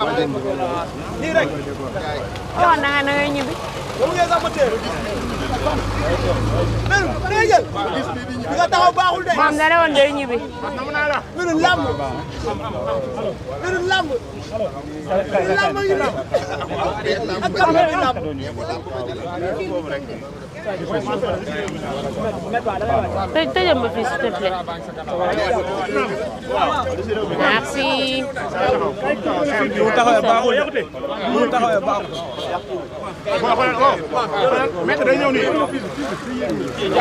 nii rek. waaw na nga ñibbi. boobu ngeen sax ma téye. mais day jël. di nga taxaw baaxul de. moom dana woon day ñibbi. mbiru làmb. mbiru làmb. làmb yi nii. ak kan la làmb. tëjal ma fii s'il te plaît. merci. mu taxawee baaxul mu taxawee baaxul. maître day ñëw nii.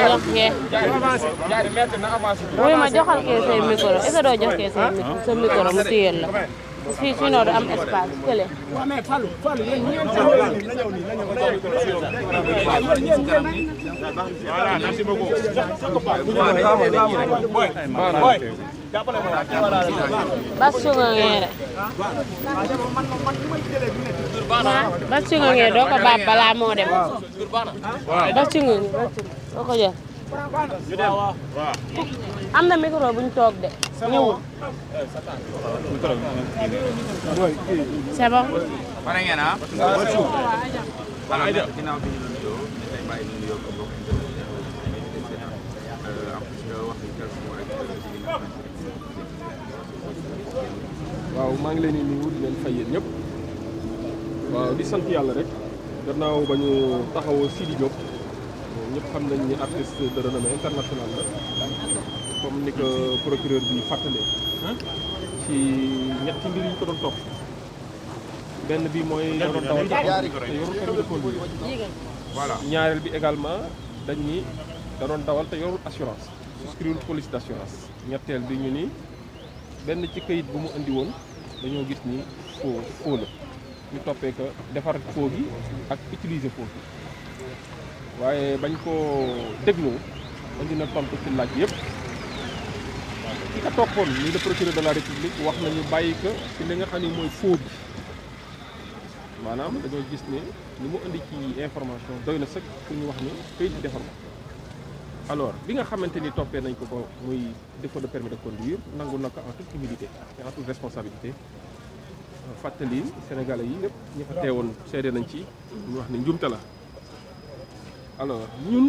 jox kee. oui ma joxal kee say micro est-ce que doo jox kee say micro sa micro mu téyel la. fii sinon du am espace kële. Voilà, merci beaucoup. Bas Cunga Ngere. Bas Cunga Ngere doo ko baab balaa moo dem. Bas Cunga doo ko jël. am na micro bu ñu toog de ñëwul. c'est bon. pare ngeen ah. waaw maa ngi leen di nuyu di leen fay yéen ñëpp waaw di sant yàlla rek gannaaw ba ñu taxawoo Sidi Diop ñëpp xam nañ ni artiste de renommée internationale la comme ni ko procureur bi fàttalee ci ñetti mbir yi ñu ko doon topp benn bi mooy da doon dawal te yorul permis de conduire voilà ñaareel bi également dañ ni da doon dawal te yorul assurance souscrire police d'assurance ñetteel bi ñu ni benn ci këyit bu mu indi woon dañoo gis ni faux la ñu toppee que defar faux gi ak utiliser faux gi waaye bañ koo dégloo indi na tontu ci laaj yëpp ki ka toppoon ni le procureur de la république wax nañu bàyyi ko ci li nga xam ni mooy faux bi maanaam dañoo gis ne li mu indi ci information doy na sëkk pour ñu wax ni këyit bi defar ko alors bi nga xamante ni toppee nañ ko ko muy défaut de permis de conduire nangu na ko en toute humilité et en toute responsabilité fàttali Sénégalais yi lépp ñi fa teewoon seede nañ ci ñu wax ni njuumte la alors ñun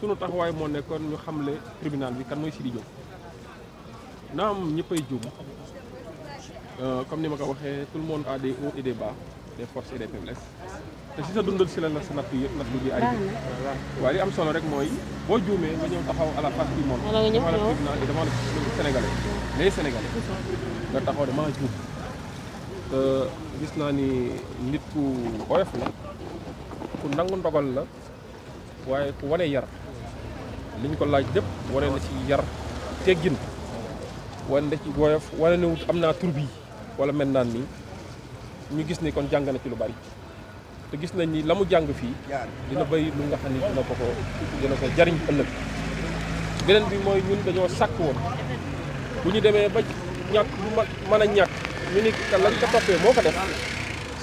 sunu taxawaay moo nekkoon ñu xamle tribunal bi kan mooy Sidi Diop naam ñëppay juum comme ni ma ko waxee tout le monde a des hauts et des bas des forces et des faiblesses te si sa dundal si la la sa natt yëpp natt bi arrivé waaye li am solo rek mooy boo juumee nga ñëw taxaw à la face du monde devant le tribunal et devant le Sénégalais les Sénégalais nga taxaw de maa juum te gis naa ni nit ku oyof la ku nangu ndogal la waaye ku wane yar liñ ko laaj lépp wane na ci yar teggin wane na ci woyof wane na am naa tur bi wala mel naan nii ñu gis ni kon jàng na ci lu bari te gis nañ ni la mu jàng fii dina bëri lu nga xam ni dina ko jariñ ëllëg beneen bi mooy ñun dañoo sàkk woon bu ñu demee ba ñàkk bu mën a ñàkk ñu ni ka lañ ko toppee moo ko def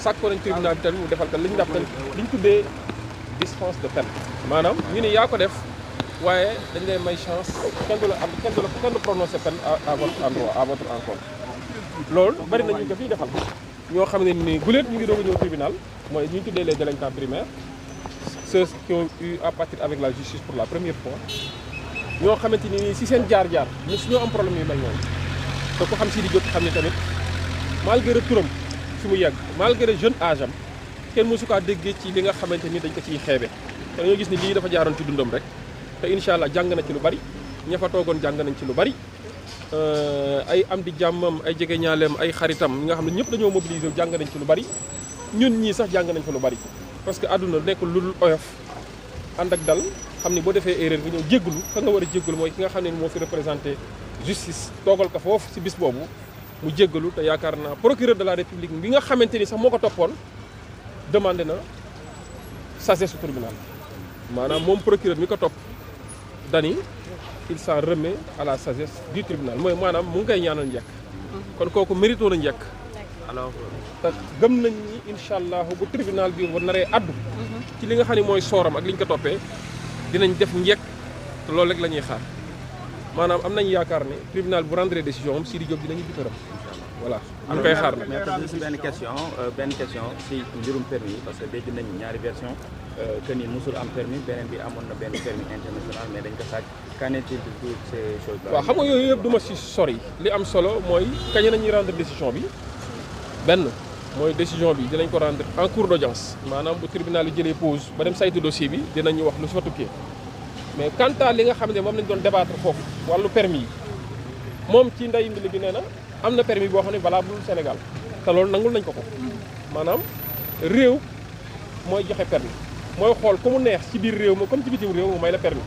sàkkoo nañ tribunal bi tamit mu defal ko li ñu def li ñu tuddee dispense de peine maanaam ñu ni yaa ko def waaye dañ lay may chance kenn du prononcer peine à votre endroit à votre encontre loolu bari na ñu ko fiy defal ñoo xam ne ni guléet ñu ngi doog a ñëw tribunal mooy ñu tuddee les délinquants primaires ceux qui ont eu à partir avec la justice pour la première fois ñoo xamante ni si seen jaar-jaar ñu ñoo am problème yu mel noonu te ko xam Sidi Diop xam ne tamit malgré turam fi mu yegg malgré jeune âge am kenn mësu kaa déggee ci li nga xamante ni dañ ko ciy xeebe te dañoo gis ni lii dafa jaaroon ci dundam rek te incha allah jàng na ci lu bari ña fa toogoon jàng nañ ci lu bari ay am di jàmmam ay jege ñaaleem ay xaritam ñi nga xam ne ñëpp dañoo mobiliser jàng nañ ci lu bari ñun ñii sax jàng nañ fa lu bari parce que àdduna nekk lu dul oyof ànd ak dal xam ni boo defee erreur nga ñëw jéggalu ka nga war a jéggalu mooy ki nga xam ne moo fi représenté justice toogal ko foofu ci bis boobu mu jéggalu te yaakaar naa procureur de la république bi nga xamante ni sax moo ko toppoon demandé na sagesse su tribunal maanaam moom procureur mi ko topp dani il s'en remet à la sagesse du tribunal mooy maanaam mu ngi koy ñaanal njëkk kon kooku mérito na njëkk alors te gëm nañ ni incha allah bu tribunal bi war naree addu ci li nga xam ne mooy sooram ak li ñu ko toppee dinañ def njëkk te loolu rek la ñuy xaar maanaam am nañu yaakaar ne tribunal bu rendre décision moom Sidi Diop dinañu bi këram voilà ñu koy xaar nag. mais peut-être benn question si mbirum permis yi parce que dégg nañu ñaari version que ni musul am permis beneen bi amoon na benn permis international mais dañ ko sàcc qu'en est-il de toutes ces choses là. waaw xam nga yooyu yëpp du ma si sori li am solo mooy kañ nañuy rendre décision bi benn mooy décision bi dinañ ko rendre en cours d'audience maanaam bu tribunal yi jëlee pause ba dem saytu dossier bi dinañu wax lu si fa tukkee mais quant à li nga xam ne moom lañ doon débattre foofu wàllu permis yi moom ci ndeyu mbili gi nee na am na permis boo xam ne valable Sénégal te loolu nangul nañ ko maanaam réew mooy joxe permis mooy xool ku mu neex ci biir réew ma comme ci bitim réew mu may la permis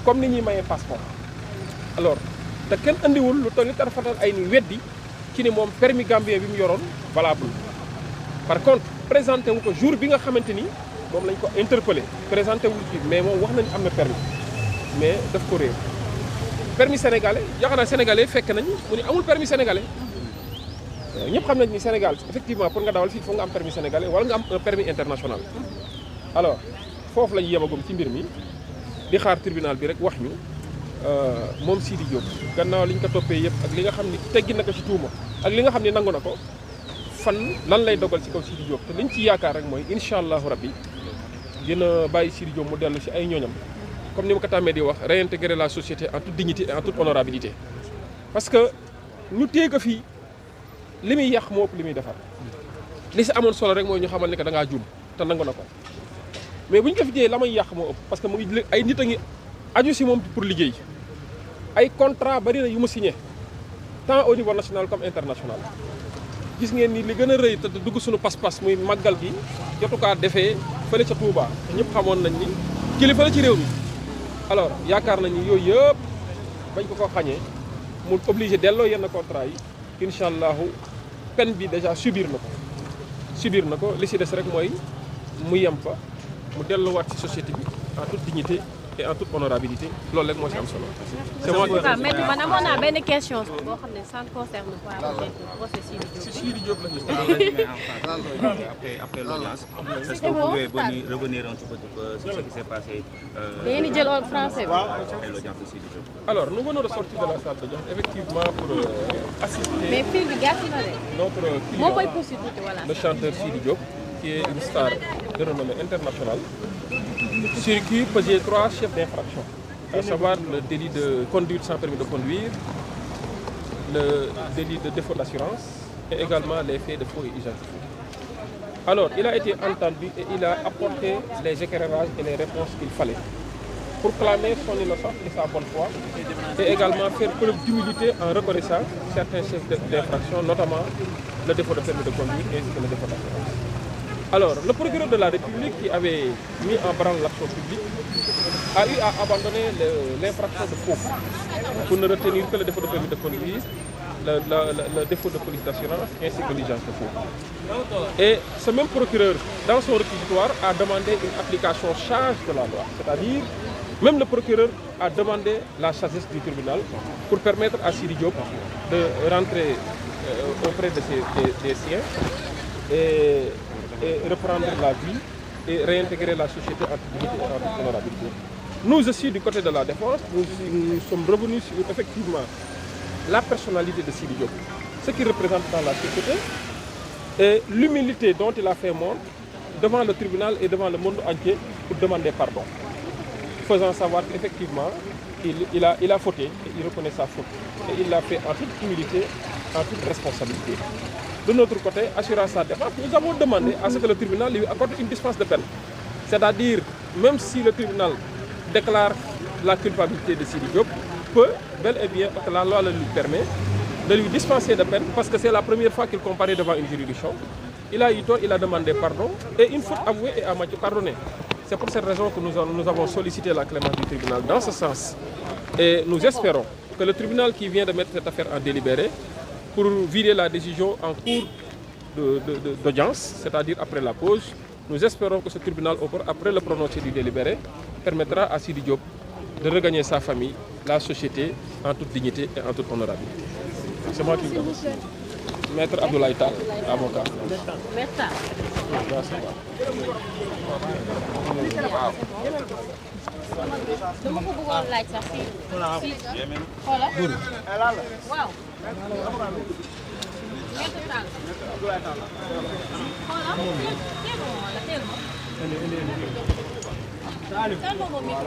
comme ni ñuy mayee passeport alors te kenn andiwul lu toll ni tarfatal ay ni weddi ci ni moom permis gambien bi mu yoroon valable par contre présenté wu ko jour bi nga xamante ni moom lañ ko interpellé présenté wul ci mais moom wax nañu am na permis mais daf ko réer permis sénégalais yaakaar naa sénégalais fekk nañu mu ni amul permis sénégalais ñëpp xam nañ ni Sénégal effectivement pour nga dawal fii foog nga am permis sénégalais wala nga am un permis international alors foofu lañu yemagum ci mbir mi di xaar tribunal bi rek wax ñu moom Sidi Diop gannaaw li ñu ko toppee yëpp ak li nga xam ni teggi na ko ci tuuma ak li nga xam ni nangu na ko fan lan lay dogal ci kaw Sidi Diop te liñ ci yaakaar rek mooy incha allahu rabbi dina bàyyi Sidi Diop mu dellu ci ay ñooñam comme ni ma ko tàmmee di wax réintégrer la société en toute dignité et en toute honorabilité parce que ñu téye ko fii li muy yàq moo ëpp li muy defar li si amoon solo rek mooy ñu xamal ne que da ngaa juum te nangu na ko mais bu ñu ko fi jiyee la may yàq moo ëpp parce que mu ngi ay nit a ngi aju si moom pour liggéey ay contrat bari na yu mu signé tant au niveau national comme international gis ngeen ni li gën a rëy te dugg suñu pas-pas muy màggal gi jotukaa defee fële ca Touba ñëpp xamoon nañ ni kilifa la ci réew mi alors yaakaar nañ ni yooyu yëpp bañ ko xañee mu obligé delloo yenn contrat yi incha allahu peine bi déjà subir na ko li si des rek mooy mu yem fa mu delluwaat ci société bi en toute dignité et en toute honorabilité loolu rek moo ci am solo. c'est moi qui mais man amoon naa benn question boo xam ne ça ne concerne pas le procès Sidi Diop. si Sidi Diop la ñu. après l'audience. Est-ce que vous pouvez revenir un petit peu sur ce qui s'est passé. da ngeen di jël en français bi. après l'audience de Sidi Diop. Alors nous venons de sortir de la salle d'audience effectivement pour assister. mais fil bi gàtt na de. notre moo koy poussé tuuti voilà. le chanteur Sidi Diop qui est une star de renommée internationale. Sur qui pesait 3 chefs d'infraction, à savoir le délit de conduite sans permis de conduire, le délit de défaut d'assurance et également les faits de faux et usage de faux. Alors, il a été entendu et il a apporté les éclairages et les réponses qu'il fallait pour clamer son innocence et sa bonne foi et également faire preuve d'humilité en reconnaissant certains chefs d'infraction, notamment le défaut de permis de conduire ainsi que le défaut d'assurance. Alors, le procureur de la République qui avait mis en branle l'action publique a eu à abandonner l'infraction de faux pour ne retenir que le défaut de permis de conduire, le défaut de police d'assurance ainsi que l'usage de faux. Et ce même procureur, dans son réquisitoire, a demandé une application sage de la loi. C'est-à-dire, même le procureur a demandé la sagesse du tribunal pour permettre à Sidi Diop de rentrer auprès de des siens et reprendre la vie et réintégrer la société en toute dignité et en toute honorabilité. Nous aussi, du côté de la défense, nous sommes revenus sur effectivement la personnalité de Sidi Diop, ce qu'il représente dans la société et l'humilité dont il a fait montre devant le tribunal et devant le monde entier pour demander pardon, faisant savoir qu'effectivement il a fauté et il reconnaît sa faute et il l'a fait en toute humilité, en toute responsabilité. De notre côté, assurant sa défense, nous avons demandé à ce que le tribunal lui accorde une dispense de peine. C'est-à-dire, même si le tribunal déclare la culpabilité de Sidi Diop, peut, bel et bien, que la loi le lui permet, de lui dispenser de peine, parce que c'est la première fois qu'il comparaît devant une juridiction. Il a eu tort, il a demandé pardon, et une faute avouée est à moitié pardonnée. C'est pour cette raison que nous avons sollicité la clémence du tribunal dans ce sens. Et nous espérons que le tribunal qui vient de mettre cette affaire en délibéré, pour vider la décision en cours d'audience, c'est-à-dire après la pause, nous espérons que ce tribunal, après le prononcé du délibéré, permettra à Sidi Diop de regagner sa famille, la société, en toute dignité et en toute honorabilité. C'est moi qui vous remercie. Maître Abdoulaye Tall avocat. Merci. dama ko bëggoon laaj sax fii. xoolal. waaw. Maître Tall. xoolal. teel ma wala teel ma. teel ma moom micro.